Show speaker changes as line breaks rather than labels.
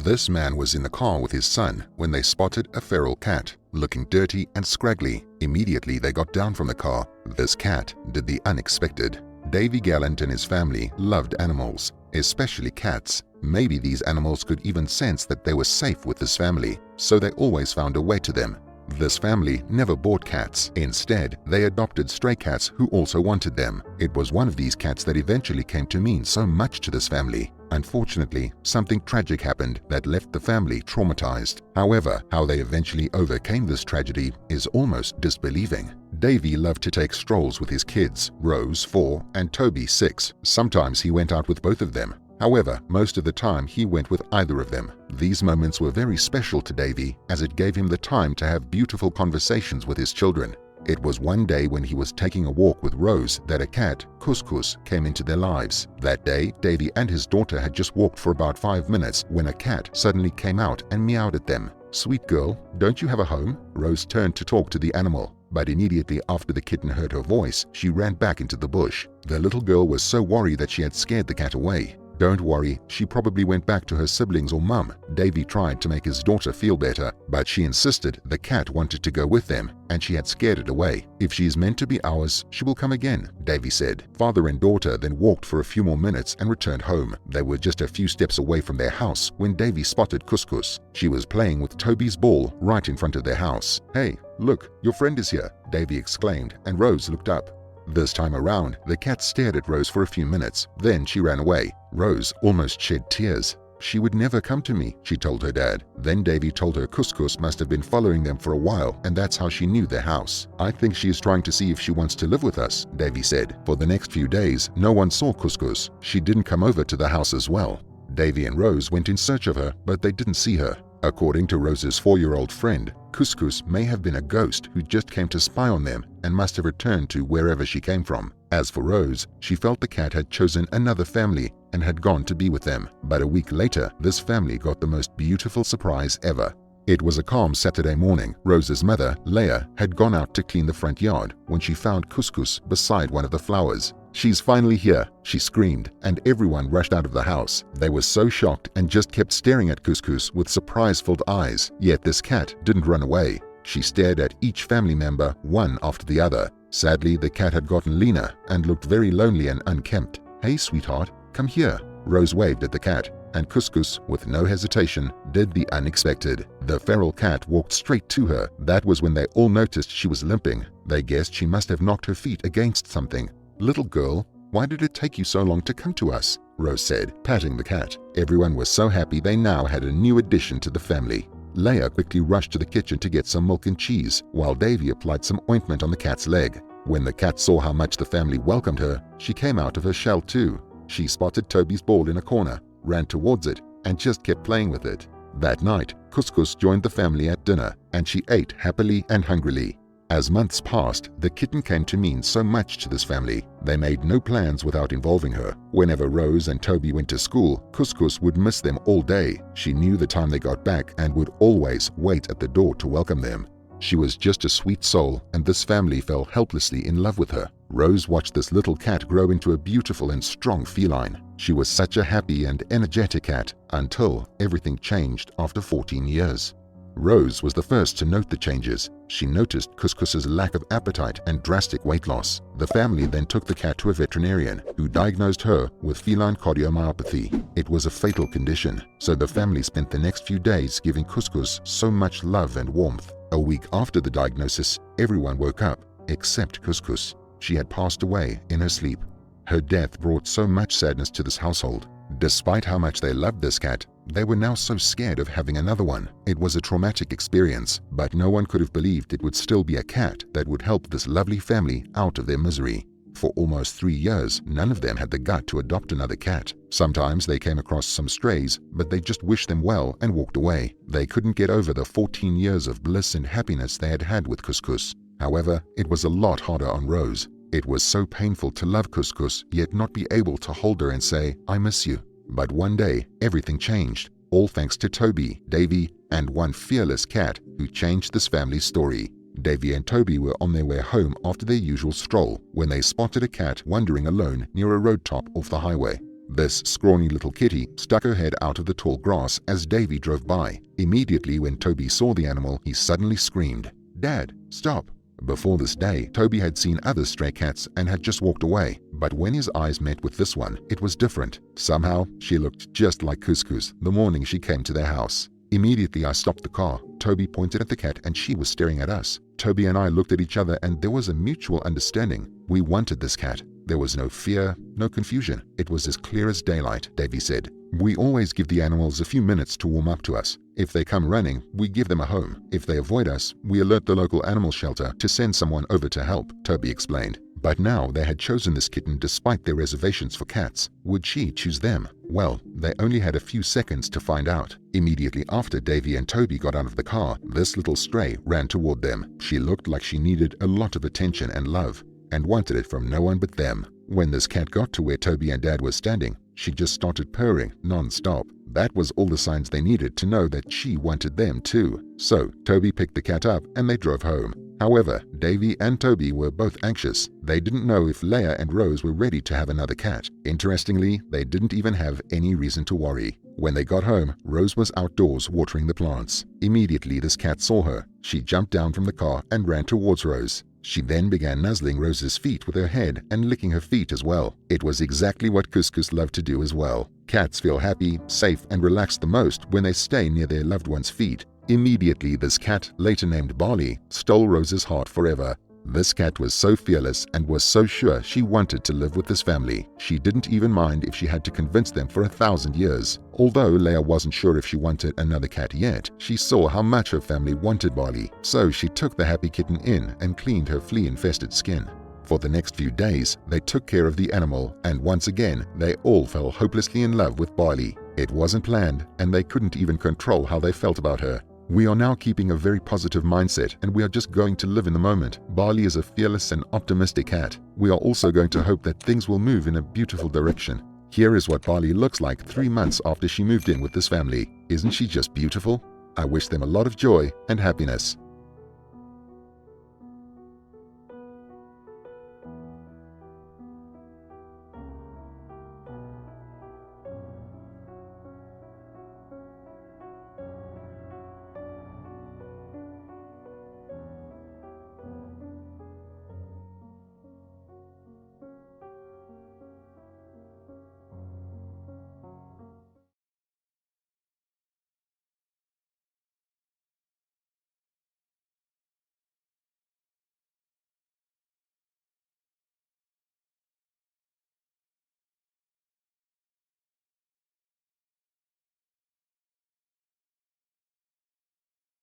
This man was in the car with his son when they spotted a feral cat, looking dirty and scraggly. Immediately they got down from the car. This cat did the unexpected. Davy Gallant and his family loved animals, especially cats. Maybe these animals could even sense that they were safe with this family, so they always found a way to them. This family never bought cats. Instead, they adopted stray cats who also wanted them. It was one of these cats that eventually came to mean so much to this family. Unfortunately, something tragic happened that left the family traumatized. However, how they eventually overcame this tragedy is almost disbelieving. Davy loved to take strolls with his kids, Rose, 4, and Toby, 6. Sometimes he went out with both of them. However, most of the time he went with either of them. These moments were very special to Davy, as it gave him the time to have beautiful conversations with his children. It was one day when he was taking a walk with Rose that a cat, Couscous, came into their lives. That day, Davy and his daughter had just walked for about 5 minutes when a cat suddenly came out and meowed at them. "Sweet girl, don't you have a home?" Rose turned to talk to the animal, but immediately after the kitten heard her voice, she ran back into the bush. The little girl was so worried that she had scared the cat away. "Don't worry, she probably went back to her siblings or mum." Davy tried to make his daughter feel better, but she insisted the cat wanted to go with them and she had scared it away. "If she is meant to be ours, she will come again," Davy said. Father and daughter then walked for a few more minutes and returned home. They were just a few steps away from their house when Davy spotted Couscous. She was playing with Toby's ball right in front of their house. "Hey, look, your friend is here," Davy exclaimed, and Rose looked up. This time around, the cat stared at Rose for a few minutes. Then she ran away. Rose almost shed tears. "She would never come to me," she told her dad. Then Davy told her Couscous must have been following them for a while, and that's how she knew their house. "I think she is trying to see if she wants to live with us," Davy said. For the next few days, no one saw Couscous. She didn't come over to the house as well. Davy and Rose went in search of her, but they didn't see her. According to Rose's 4-year-old friend, Couscous may have been a ghost who just came to spy on them and must have returned to wherever she came from. As for Rose, she felt the cat had chosen another family and had gone to be with them. But a week later, this family got the most beautiful surprise ever. It was a calm Saturday morning. Rose's mother, Leah, had gone out to clean the front yard when she found Couscous beside one of the flowers. "She's finally here," she screamed, and everyone rushed out of the house. They were so shocked and just kept staring at Couscous with surprise-filled eyes. Yet this cat didn't run away. She stared at each family member, one after the other. Sadly, the cat had gotten leaner and looked very lonely and unkempt. "Hey, sweetheart, come here." Rose waved at the cat, and Couscous, with no hesitation, did the unexpected. The feral cat walked straight to her. That was when they all noticed she was limping. They guessed she must have knocked her feet against something. "Little girl, why did it take you so long to come to us?" Rose said, patting the cat. Everyone was so happy they now had a new addition to the family. Leah quickly rushed to the kitchen to get some milk and cheese, while Davy applied some ointment on the cat's leg. When the cat saw how much the family welcomed her, she came out of her shell too. She spotted Toby's ball in a corner, ran towards it, and just kept playing with it. That night, Couscous joined the family at dinner, and she ate happily and hungrily. As months passed, the kitten came to mean so much to this family. They made no plans without involving her. Whenever Rose and Toby went to school, Couscous would miss them all day. She knew the time they got back and would always wait at the door to welcome them. She was just a sweet soul, and this family fell helplessly in love with her. Rose watched this little cat grow into a beautiful and strong feline. She was such a happy and energetic cat until everything changed after 14 years. Rose was the first to note the changes. She noticed Couscous's lack of appetite and drastic weight loss. The family then took the cat to a veterinarian who diagnosed her with feline cardiomyopathy. It was a fatal condition, so the family spent the next few days giving Couscous so much love and warmth. A week after the diagnosis, everyone woke up except Couscous. She had passed away in her sleep. Her death brought so much sadness to this household. Despite how much they loved this cat, they were now so scared of having another one. It was a traumatic experience, but no one could have believed it would still be a cat that would help this lovely family out of their misery. For almost 3 years, none of them had the gut to adopt another cat. Sometimes they came across some strays, but they just wished them well and walked away. They couldn't get over the 14 years of bliss and happiness they had had with Couscous. However, it was a lot harder on Rose. It was so painful to love Couscous, yet not be able to hold her and say, "I miss you." But one day, everything changed, all thanks to Toby, Davy, and one fearless cat who changed this family's story. Davy and Toby were on their way home after their usual stroll when they spotted a cat wandering alone near a road top off the highway. This scrawny little kitty stuck her head out of the tall grass as Davy drove by. Immediately when Toby saw the animal, he suddenly screamed, "Dad, stop!" Before this day, Toby had seen other stray cats and had just walked away. But when his eyes met with this one, it was different. Somehow, she looked just like Couscous the morning she came to their house. Immediately, I stopped the car. Toby pointed at the cat and she was staring at us. Toby and I looked at each other and there was a mutual understanding. We wanted this cat. There was no fear, no confusion. It was as clear as daylight, Davy said. We always give the animals a few minutes to warm up to us. If they come running, we give them a home. If they avoid us, we alert the local animal shelter to send someone over to help, Toby explained. But now they had chosen this kitten despite their reservations for cats. Would she choose them? Well, they only had a few seconds to find out. Immediately after Davy and Toby got out of the car, this little stray ran toward them. She looked like she needed a lot of attention and love, and wanted it from no one but them. When this cat got to where Toby and Dad were standing, she just started purring non-stop. That was all the signs they needed to know that she wanted them too. So Toby picked the cat up and they drove home. However, Davy and Toby were both anxious. They didn't know if Leia and Rose were ready to have another cat. Interestingly, they didn't even have any reason to worry. When they got home, Rose was outdoors watering the plants. Immediately, this cat saw her. She jumped down from the car and ran towards Rose. She then began nuzzling Rose's feet with her head and licking her feet as well. It was exactly what Couscous loved to do as well. Cats feel happy, safe, and relaxed the most when they stay near their loved one's feet. Immediately, this cat, later named Barley, stole Rose's heart forever. This cat was so fearless and was so sure she wanted to live with this family. She didn't even mind if she had to convince them for 1,000 years. Although Leia wasn't sure if she wanted another cat yet, she saw how much her family wanted Barley. So she took the happy kitten in and cleaned her flea-infested skin. For the next few days, they took care of the animal, and once again, they all fell hopelessly in love with Barley. It wasn't planned, and they couldn't even control how they felt about her. We are now keeping a very positive mindset and we are just going to live in the moment. Barley is a fearless and optimistic cat. We are also going to hope that things will move in a beautiful direction. Here is what Barley looks like 3 months after she moved in with this family. Isn't she just beautiful? I wish them a lot of joy and happiness.